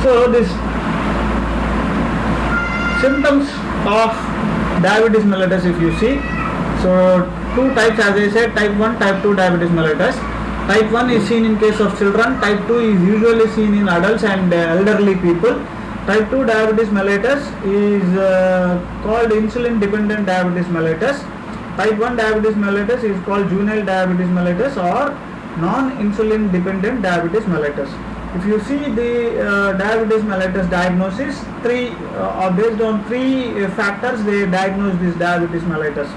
So this symptoms of diabetes mellitus, if you see, so two types, as I said, type 1, type 2 diabetes mellitus. Type 1 is seen in case of children, type 2 is usually seen in adults and elderly people. Type 2 diabetes mellitus is called insulin dependent diabetes mellitus. Type 1 diabetes mellitus is called juvenile diabetes mellitus or non-insulin dependent diabetes mellitus. If you see the diabetes mellitus diagnosis, based on three factors they diagnose this diabetes mellitus.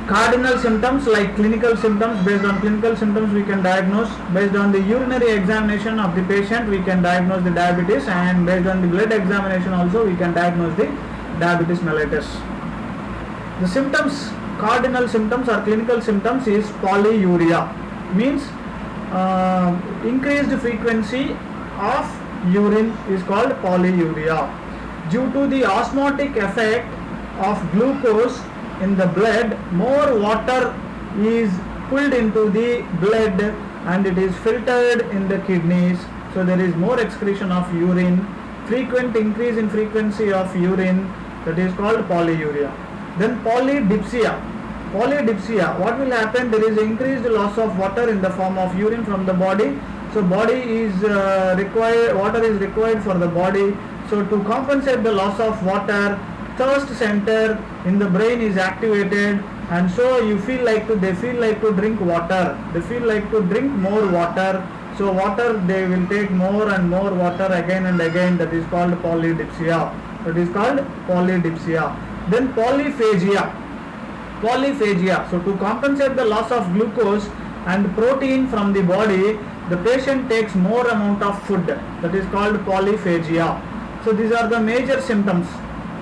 Cardinal symptoms, like clinical symptoms, based on clinical symptoms we can diagnose. Based on the urinary examination of the patient we can diagnose the diabetes, and based on the blood examination also we can diagnose the diabetes mellitus. The symptoms, cardinal symptoms or clinical symptoms is polyuria, means increased frequency of urine is called polyuria. Due to the osmotic effect of glucose in the blood, more water is pulled into the blood and it is filtered in the kidneys, so there is more excretion of urine, frequent increase in frequency of urine, that is called polyuria. Then polydipsia. Polydipsia, what will happen? There is increased loss of water in the form of urine from the body, so body is water is required for the body, so to compensate the loss of water, thirst center in the brain is activated, and so they feel like to drink water, they feel like to drink more water, so water they will take more and more water again and again, that is called polydipsia. Then polyphagia. So to compensate the loss of glucose and protein from the body, the patient takes more amount of food, that is called polyphagia. So these are the major symptoms.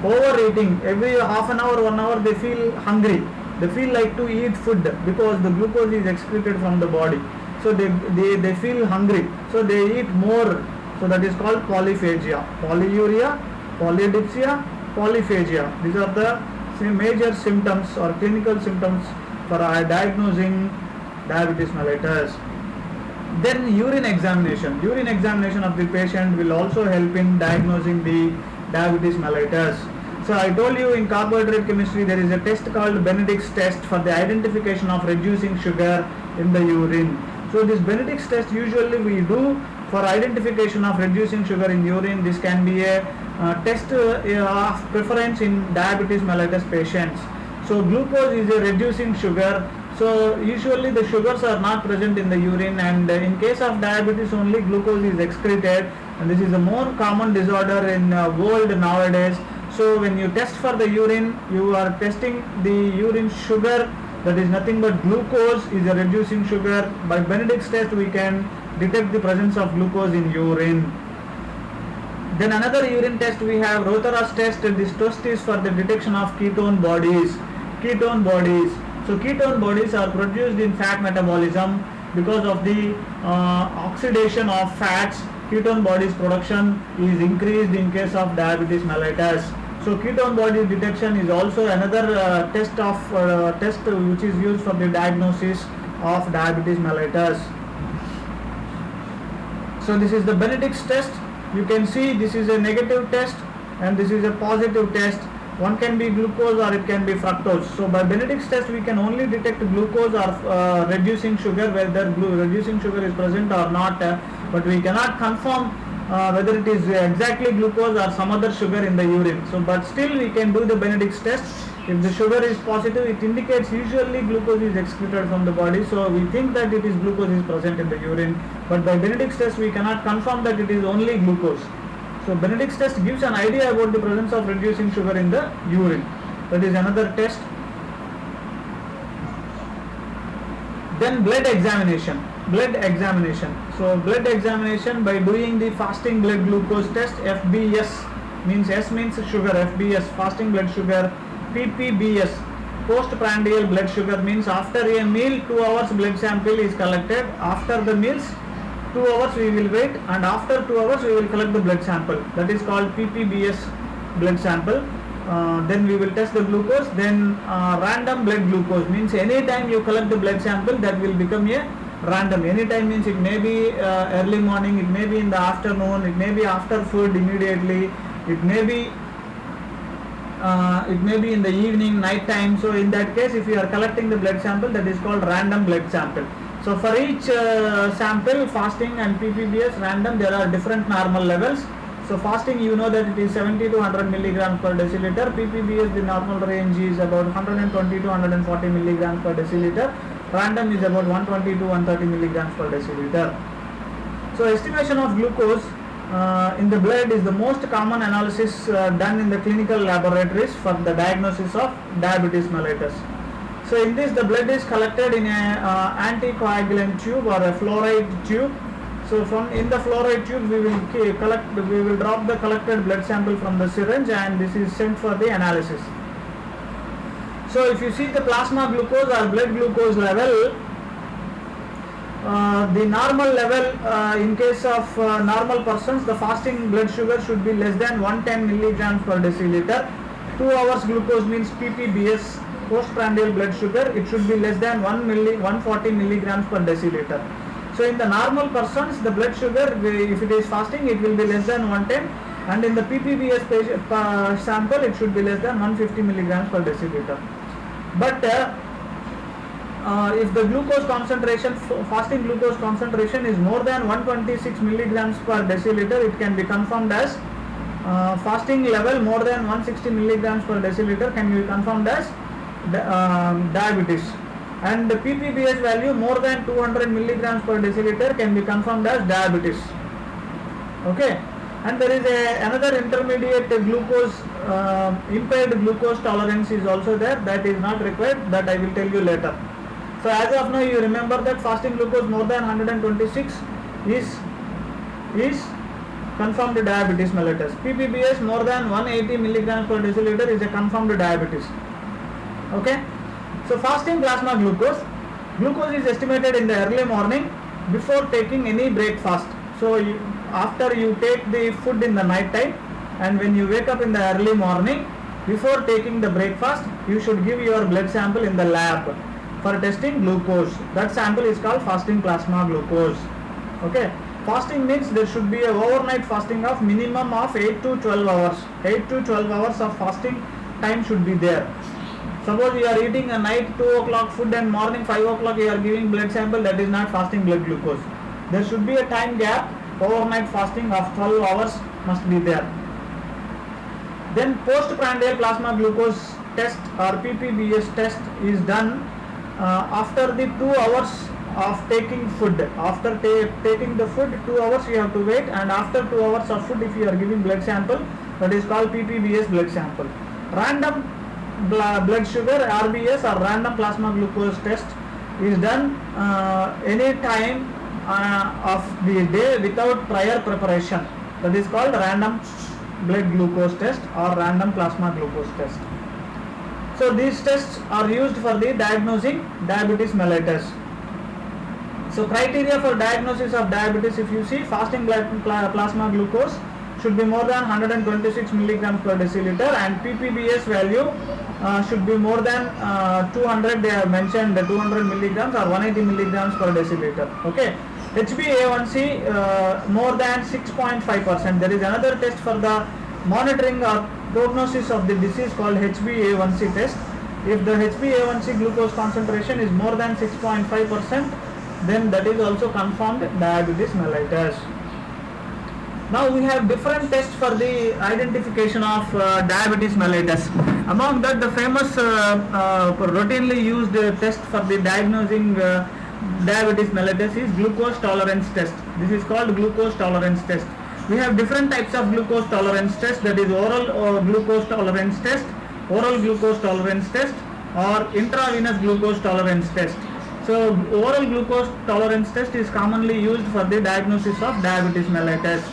Overeating, every half an hour, 1 hour they feel hungry, they feel like to eat food because the glucose is excreted from the body, so they feel hungry, so they eat more, so that is called polyphagia. Polyuria, polydipsia, polyphagia, these are the major symptoms or clinical symptoms for diagnosing diabetes mellitus. Then urine examination of the patient will also help in diagnosing the diabetes mellitus. So I told you in carbohydrate chemistry there is a test called Benedict's test for the identification of reducing sugar in the urine. So this Benedict's test usually we do for identification of reducing sugar in urine. This can be a test of preference in diabetes mellitus patients. So glucose is a reducing sugar, so usually the sugars are not present in the urine, and in case of diabetes only glucose is excreted, and this is a more common disorder in world nowadays. So when you test for the urine, you are testing the urine sugar, that is nothing but glucose is a reducing sugar. By Benedict's test we can detect the presence of glucose in urine. Then another urine test we have, Rotaras test. This test is for the detection of ketone bodies. So ketone bodies are produced in fat metabolism because of the oxidation of fats. Ketone bodies production is increased in case of diabetes mellitus. So ketone body detection is also another test which is used for the diagnosis of diabetes mellitus. So this is the Benedict's test. You can see this is a negative test and this is a positive test. One can be glucose or it can be fructose. So by Benedict's test we can only detect glucose or reducing sugar, whether reducing sugar is present or not, but we cannot confirm whether it is exactly glucose or some other sugar in the urine. So but still we can do the Benedict's test. If the sugar is positive, it indicates usually glucose is excreted from the body, so we think that it is glucose is present in the urine, but by Benedict's test we cannot confirm that it is only glucose. So Benedict's test gives an idea about the presence of reducing sugar in the urine. That is another test. Then blood examination. So blood examination by doing the fasting blood glucose test, FBS means S means sugar, FBS fasting blood sugar, PPBS postprandial blood sugar means after a meal 2 hours blood sample is collected. After the meals 2 hours we will wait, and after 2 hours we will collect the blood sample, that is called PPBS blood sample. Then we will test the glucose. Then random blood glucose means any time you collect the blood sample that will become a random. Anytime means it may be early morning, it may be in the afternoon, it may be after food immediately, it may be in the evening, night time. So in that case, if you are collecting the blood sample, that is called random blood sample. So for each sample, fasting and PPBS random, there are different normal levels. So fasting, you know that it is 70 to 100 milligrams per deciliter. PPBS, the normal range is about 120 to 140 milligrams per deciliter. Random is about 120 to 130 milligrams per deciliter. So estimation of glucose in the blood is the most common analysis done in the clinical laboratories for the diagnosis of diabetes mellitus. So in this, the blood is collected in a anticoagulant tube or a fluoride tube. So in the fluoride tube, we will drop the collected blood sample from the syringe, and this is sent for the analysis. So if you see the plasma glucose or blood glucose level, the normal level in case of normal persons, the fasting blood sugar should be less than 110 milligrams per deciliter. 2 hours glucose means PPBS, postprandial blood sugar, it should be less than 140 milligrams per deciliter. So in the normal persons, the blood sugar, if it is fasting, it will be less than 110, and in the PPBS sample, it should be less than 150 milligrams per deciliter. But if the glucose concentration, fasting glucose concentration is more than 126 milligrams per deciliter, it can be confirmed as fasting level more than 160 milligrams per deciliter can be confirmed as diabetes, and the PPBS value more than 200 milligrams per deciliter can be confirmed as diabetes. Okay, and there is another intermediate glucose, impaired glucose tolerance is also there, that is not required, that I will tell you later. So as of now, you remember that fasting glucose more than 126 is confirmed diabetes mellitus. PPBS more than 180 milligrams per deciliter is a confirmed diabetes. Okay, so fasting plasma glucose is estimated in the early morning before taking any breakfast. So after you take the food in the night time, and when you wake up in the early morning, before taking the breakfast, you should give your blood sample in the lab for testing glucose. That sample is called fasting plasma glucose. Okay, fasting means there should be a overnight fasting of minimum of 8 to 12 hours. 8 to 12 hours of fasting time should be there. Suppose you are eating a night 2 o'clock food and morning 5 o'clock you are giving blood sample, that is not fasting blood glucose. There should be a time gap, overnight fasting of 12 hours must be there. Then postprandial plasma glucose test or PPBS test is done after the 2 hours of taking food. After taking the food, 2 hours you have to wait, and after 2 hours of food, if you are giving blood sample, that is called PPBS blood sample. Random blood sugar, RBS or random plasma glucose test is done any time of the day without prior preparation. That is called random blood glucose test or random plasma glucose test. So these tests are used for the diagnosing diabetes mellitus. So criteria for diagnosis of diabetes, if you see, fasting plasma glucose should be more than 126 milligrams per deciliter, and PPBS value should be more than 200, they have mentioned 200 milligrams or 180 milligrams per deciliter. Okay, HbA1c more than 6.5%. There is another test for the monitoring or prognosis of the disease called HbA1c test. If the HbA1c glucose concentration is more than 6.5%, then that is also confirmed diabetes mellitus. Now we have different tests for the identification of diabetes mellitus. Among that, the famous routinely used test for the diagnosing diabetes mellitus is glucose tolerance test. This is called glucose tolerance test. We have different types of glucose tolerance test, that is oral glucose tolerance test, oral glucose tolerance test, or intravenous glucose tolerance test. So oral glucose tolerance test is commonly used for the diagnosis of diabetes mellitus.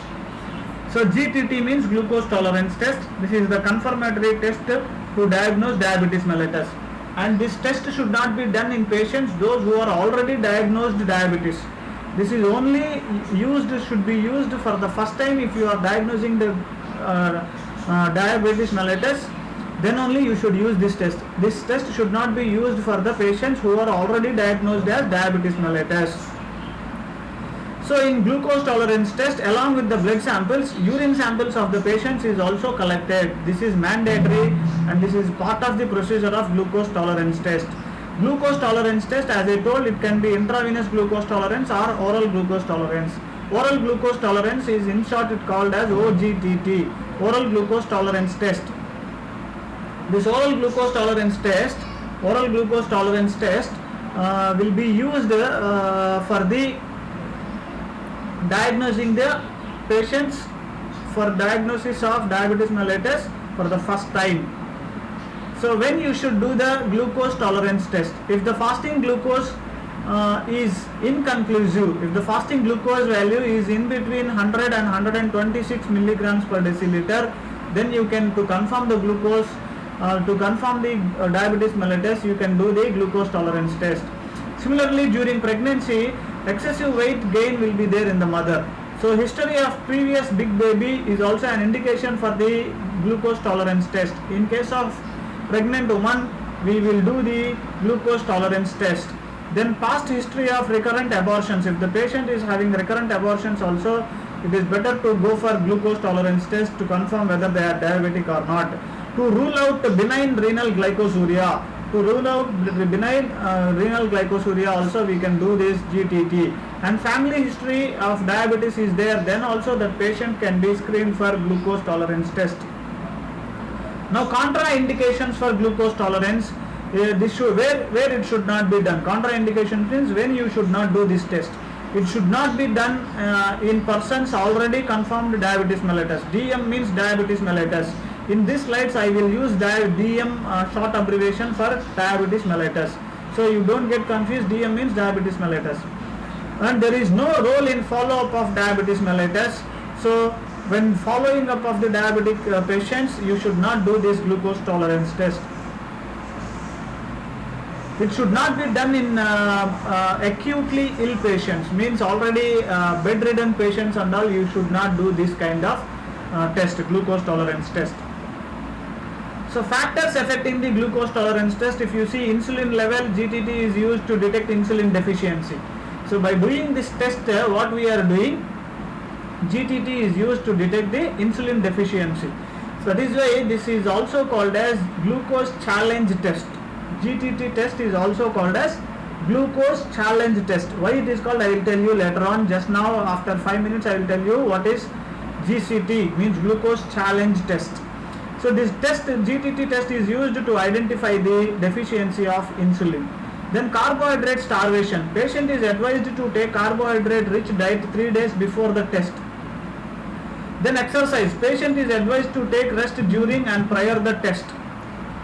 So GTT means glucose tolerance test. This is the confirmatory test to diagnose diabetes mellitus, and this test should not be done in patients those who are already diagnosed diabetes. This is only should be used for the first time if you are diagnosing the diabetes mellitus. Then only you should use this test. This test should not be used for the patients who are already diagnosed as diabetes mellitus. So in glucose tolerance test, along with the blood samples, urine samples of the patients is also collected. This is mandatory and this is part of the procedure of glucose tolerance test. Glucose tolerance test, as I told, it can be intravenous glucose tolerance or oral glucose tolerance. Oral glucose tolerance is in short it called as OGTT, oral glucose tolerance test. This oral glucose tolerance test will be used for the diagnosing the patients for diagnosis of diabetes mellitus for the first time. So when you should do the glucose tolerance test, if the fasting glucose is inconclusive, if the fasting glucose value is in between 100 and 126 milligrams per deciliter, then you can, to confirm the glucose, to confirm the diabetes mellitus, you can do the glucose tolerance test. Similarly, during pregnancy, excessive weight gain will be there in the mother. So history of previous big baby is also an indication for the glucose tolerance test. In case of pregnant woman, we will do the glucose tolerance test. Then past history of recurrent abortions. If the patient is having recurrent abortions also, it is better to go for glucose tolerance test to confirm whether they are diabetic or not. To rule out benign renal glycosuria, also we can do this GTT. And family history of diabetes is there, then also the patient can be screened for glucose tolerance test. Now contraindications for glucose tolerance, this should, where it should not be done. Contraindication means when you should not do this test. It should not be done in persons already confirmed diabetes mellitus. DM means diabetes mellitus. In these slides I will use DM short abbreviation for diabetes mellitus. So you don't get confused, DM means diabetes mellitus. And there is no role in follow-up of diabetes mellitus. So when following up of the diabetic patients, you should not do this glucose tolerance test. It should not be done in acutely ill patients, means already bedridden patients and all, you should not do this kind of test, glucose tolerance test. So factors affecting the glucose tolerance test, if you see insulin level, GTT is used to detect insulin deficiency. So by doing this test, what we are doing, GTT is used to detect the insulin deficiency. So that is why this is also called as glucose challenge test. GTT test is also called as glucose challenge test. Why it is called, I will tell you later on. Just now after 5 minutes I will tell you what is GCT, means glucose challenge test. So this test, GTT test, is used to identify the deficiency of insulin. Then carbohydrate starvation. Patient is advised to take carbohydrate rich diet 3 days before the test. Then exercise. Patient is advised to take rest during and prior the test.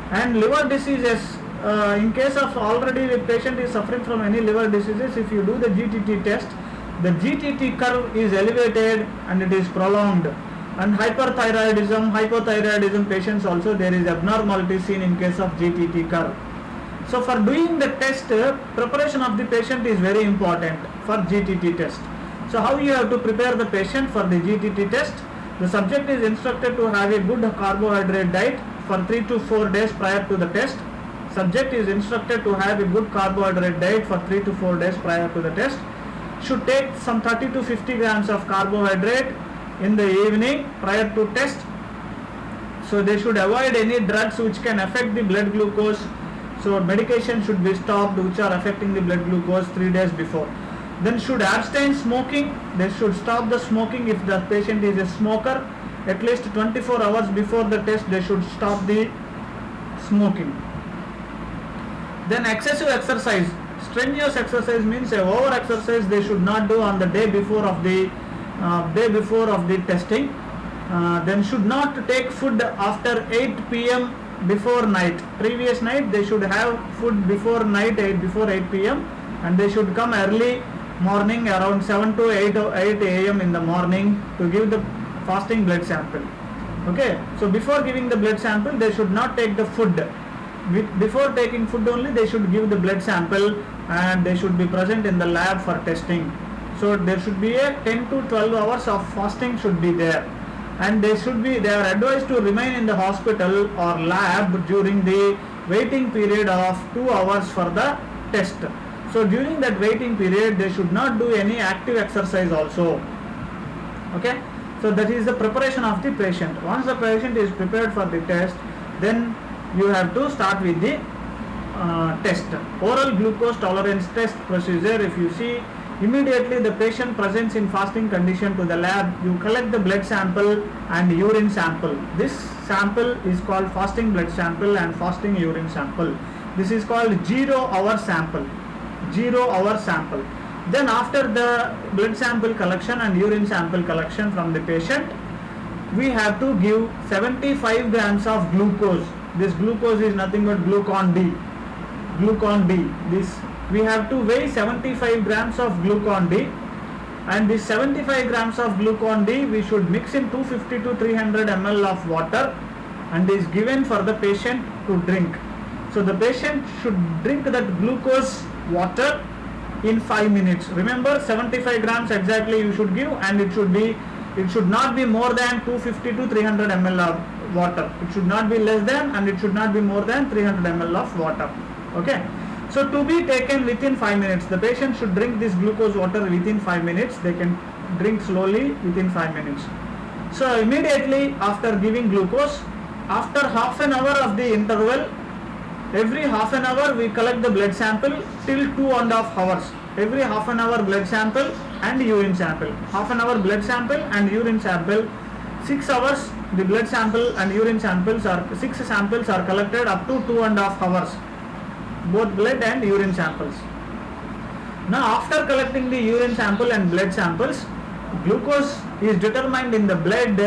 And liver diseases. In case of already the patient is suffering from any liver diseases, if you do the GTT test, the GTT curve is elevated and it is prolonged. And hypothyroidism patients also, there is abnormality seen in case of GTT curve. So for doing the test, preparation of the patient is very important for GTT test. So how you have to prepare the patient for the GTT test? The subject is instructed to have a good carbohydrate diet for 3 to 4 days prior to the test. Subject is instructed to have a good carbohydrate diet for 3 to 4 days prior to the test. Should take some 30 to 50 grams of carbohydrate in the evening prior to test. So they should avoid any drugs which can affect the blood glucose. So medication should be stopped which are affecting the blood glucose 3 days before. Then should abstain smoking. They should stop the smoking if the patient is a smoker. At least 24 hours before the test they should stop the smoking. Then excessive exercise. Strenuous exercise means a over exercise they should not do on the day before of the testing. Then should not take food after 8 p.m. before night. Previous night they should have food before night, before 8 p.m. and they should come early morning around 7 to 8 a.m. in the morning to give the fasting blood sample. Okay, so before giving the blood sample they should not take the food. Before taking food only they should give the blood sample and they should be present in the lab for testing. So there should be a 10 to 12 hours of fasting should be there, and they are advised to remain in the hospital or lab during the waiting period of 2 hours for the test. So during that waiting period, they should not do any active exercise also. Okay, so that is the preparation of the patient. Once the patient is prepared for the test, then you have to start with the test. Oral glucose tolerance test procedure. If you see, immediately the patient presents in fasting condition to the lab, you collect the blood sample and urine sample. This sample is called fasting blood sample and fasting urine sample. This is called 0 hour sample. 0 hour sample. Then after the blood sample collection and urine sample collection from the patient, we have to give 75 grams of glucose. This glucose is nothing but glucon D. Glucon D. This we have to weigh 75 grams of glucon D, and this 75 grams of glucon D we should mix in 250 to 300 ml of water and is given for the patient to drink. So the patient should drink that glucose water in 5 minutes. Remember, 75 grams exactly you should give, and it should not be more than 250 to 300 ml of water. It should not be less than, and it should not be more than 300 ml of water. Okay. So to be taken within 5 minutes, the patient should drink this glucose water within 5 minutes. They can drink slowly within 5 minutes. So immediately after giving glucose, after half an hour of the interval, every half an hour we collect the blood sample till 2.5 hours. Every half an hour blood sample and urine sample. Half an hour blood sample and urine sample. 6 hours the blood sample and urine samples are 6 samples are collected up to 2.5 hours. Both blood and urine samples. Now after collecting the urine sample and blood samples, glucose is determined in the blood,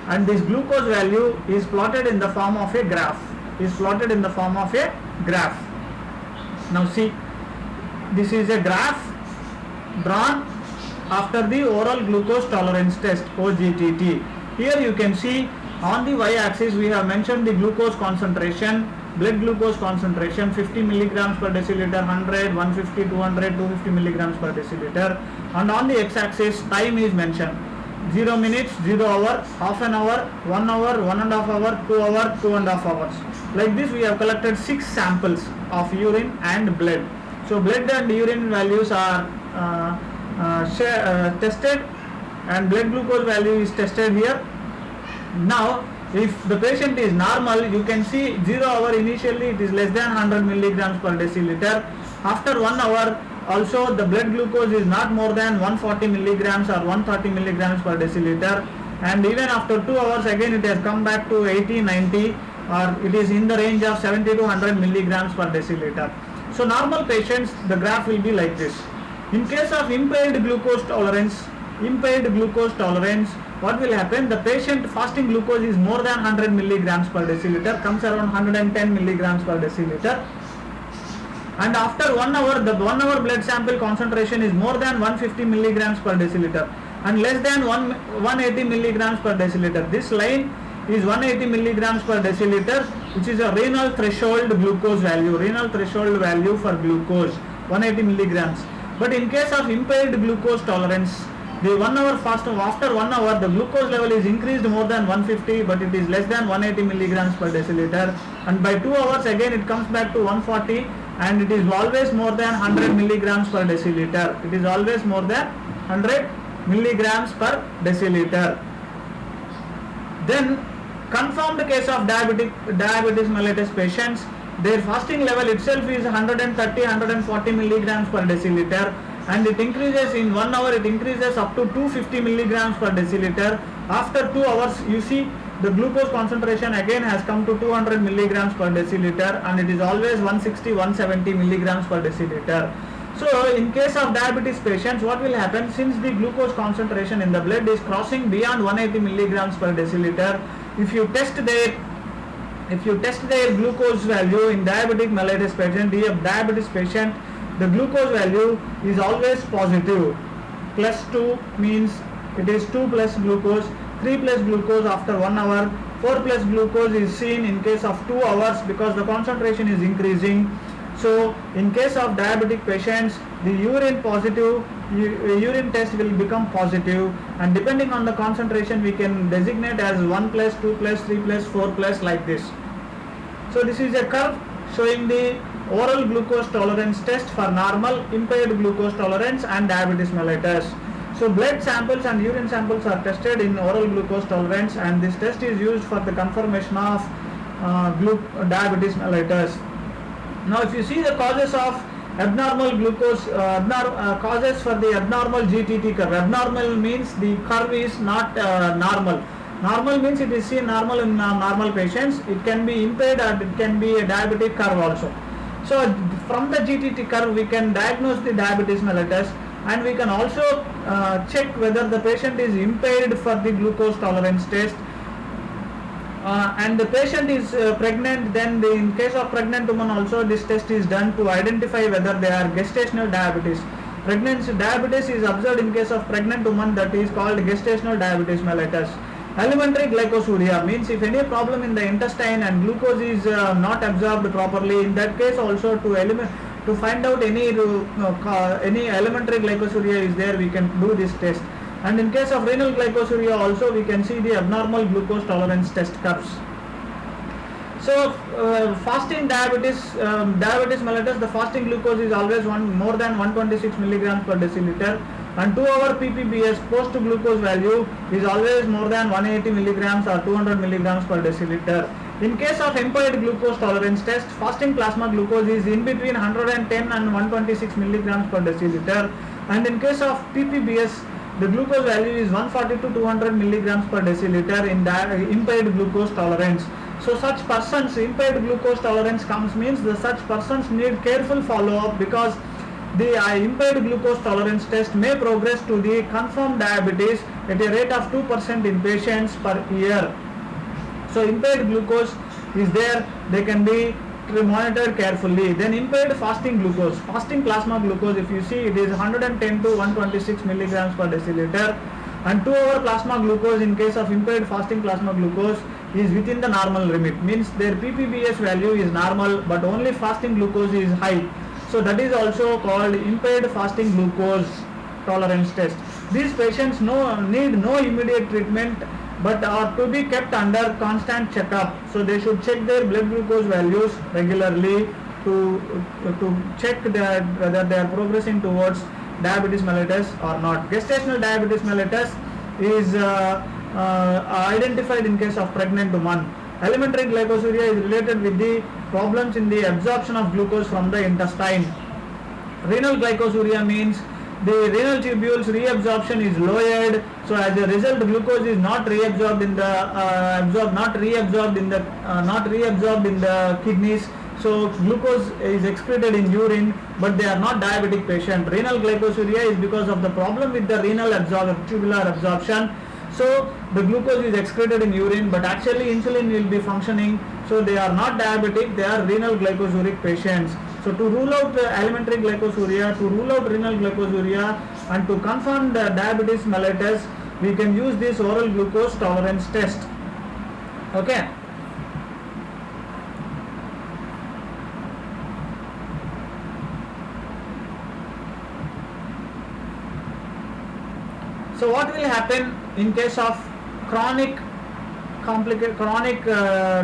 and this glucose value is plotted in the form of a graph. Now see, this is a graph drawn after the oral glucose tolerance test, OGTT. Here you can see on the y-axis we have mentioned the glucose concentration, blood glucose concentration 50 milligrams per deciliter, 100, 150, 200, 250 milligrams per deciliter, and on the x-axis time is mentioned. 0 minutes, 0 hour, half an hour, 1 hour, 1.5 hour, 2 hour, 2.5 hours. Like this we have collected 6 samples of urine and blood. So blood and urine values are tested, and blood glucose value is tested here. Now if the patient is normal, you can see 0 hour initially it is less than 100 milligrams per deciliter. After 1 hour also the blood glucose is not more than 140 milligrams or 130 milligrams per deciliter, and even after 2 hours again it has come back to 80, 90, or it is in the range of 70 to 100 milligrams per deciliter. So normal patients, the graph will be like this. In case of impaired glucose tolerance, what will happen? The patient fasting glucose is more than 100 milligrams per deciliter, comes around 110 milligrams per deciliter. And after 1 hour, the 1 hour blood sample concentration is more than 150 milligrams per deciliter and less than 180 milligrams per deciliter. This line is 180 milligrams per deciliter, which is a renal threshold glucose value, for glucose, 180 milligrams. But in case of impaired glucose tolerance, the 1 hour fast, after 1 hour the glucose level is increased more than 150, but it is less than 180 milligrams per deciliter, and by 2 hours again it comes back to 140, and it is always more than 100 milligrams per deciliter. It is always more than 100 milligrams per deciliter. Then confirmed case of diabetes mellitus patients, their fasting level itself is 130-140 milligrams per deciliter, and it increases in 1 hour, it increases up to 250 milligrams per deciliter. After 2 hours, you see the glucose concentration again has come to 200 milligrams per deciliter, and it is always 160-170 milligrams per deciliter. So in case of diabetes patients, what will happen? Since the glucose concentration in the blood is crossing beyond 180 milligrams per deciliter, if you test their glucose value in diabetic mellitus patient, diabetes patient, the glucose value is always positive. +2 means it is 2 plus glucose, 3 plus glucose after 1 hour, 4 plus glucose is seen in case of 2 hours because the concentration is increasing. So in case of diabetic patients, the urine test will become positive, and depending on the concentration we can designate as 1 plus, 2 plus, 3 plus, 4 plus, like this. So this is a curve showing the oral glucose tolerance test for normal, impaired glucose tolerance and diabetes mellitus. So blood samples and urine samples are tested in oral glucose tolerance, and this test is used for the confirmation of diabetes mellitus. Now if you see the causes of abnormal glucose, causes for the abnormal GTT curve. Abnormal means the curve is not normal. Normal means it is seen normal in normal patients. It can be impaired or it can be a diabetic curve also. So from the GTT curve we can diagnose the diabetes mellitus, and we can also check whether the patient is impaired for the glucose tolerance test. And the patient is pregnant, then in case of pregnant woman also this test is done to identify whether they are gestational diabetes. Pregnancy diabetes is observed in case of pregnant woman, that is called gestational diabetes mellitus. Elementary glycosuria means if any problem in the intestine and glucose is not absorbed properly, in that case also to find out any elementary glycosuria is there, we can do this test. And in case of renal glycosuria also we can see the abnormal glucose tolerance test curves. So fasting diabetes mellitus, the fasting glucose is always more than 126 milligrams per deciliter, and 2-hour ppbs post glucose value is always more than 180 milligrams or 200 milligrams per deciliter. In case of impaired glucose tolerance test, fasting plasma glucose is in between 110 and 126 milligrams per deciliter, and in case of ppbs the glucose value is 140 to 200 milligrams per deciliter in impaired glucose tolerance. So such persons, impaired glucose tolerance comes means such persons need careful follow-up, because the impaired glucose tolerance test may progress to the confirmed diabetes at a rate of 2% in patients per year. So impaired glucose is there, they can be monitored carefully. Then impaired fasting glucose, fasting plasma glucose, if you see it is 110 to 126 milligrams per deciliter, and 2-hour plasma glucose in case of impaired fasting plasma glucose is within the normal limit, means their ppbs value is normal but only fasting glucose is high. So that is also called impaired fasting glucose tolerance test. These patients need no immediate treatment but are to be kept under constant checkup. So they should check their blood glucose values regularly to check that whether they are progressing towards diabetes mellitus or not. Gestational diabetes mellitus is identified in case of pregnant woman. Elementary glycosuria is related with the problems in the absorption of glucose from the intestine. Renal glycosuria means the renal tubules reabsorption is lowered, so as a result glucose is not reabsorbed in the kidneys, so glucose is excreted in urine, but they are not diabetic patient. Renal glycosuria is because of the problem with the renal tubular absorption, so the glucose is excreted in urine, but actually insulin will be functioning, so they are not diabetic, they are renal glycosuric patients. So to rule out the elementary glycosuria, to rule out renal glycosuria, and to confirm the diabetes mellitus, we can use this oral glucose tolerance test. Okay. So what will happen in case of chronic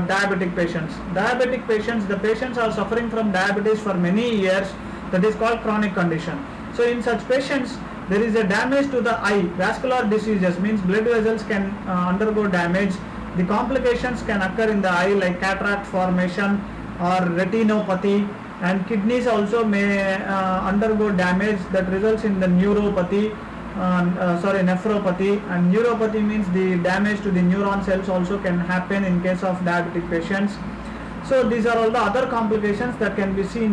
diabetic patients? Diabetic patients, the patients are suffering from diabetes for many years, that is called chronic condition. So in such patients there is a damage to the eye, vascular diseases means blood vessels can undergo damage. The complications can occur in the eye like cataract formation or retinopathy, and kidneys also may undergo damage that results in the nephropathy, and neuropathy means the damage to the neuron cells also can happen in case of diabetic patients. So these are all the other complications that can be seen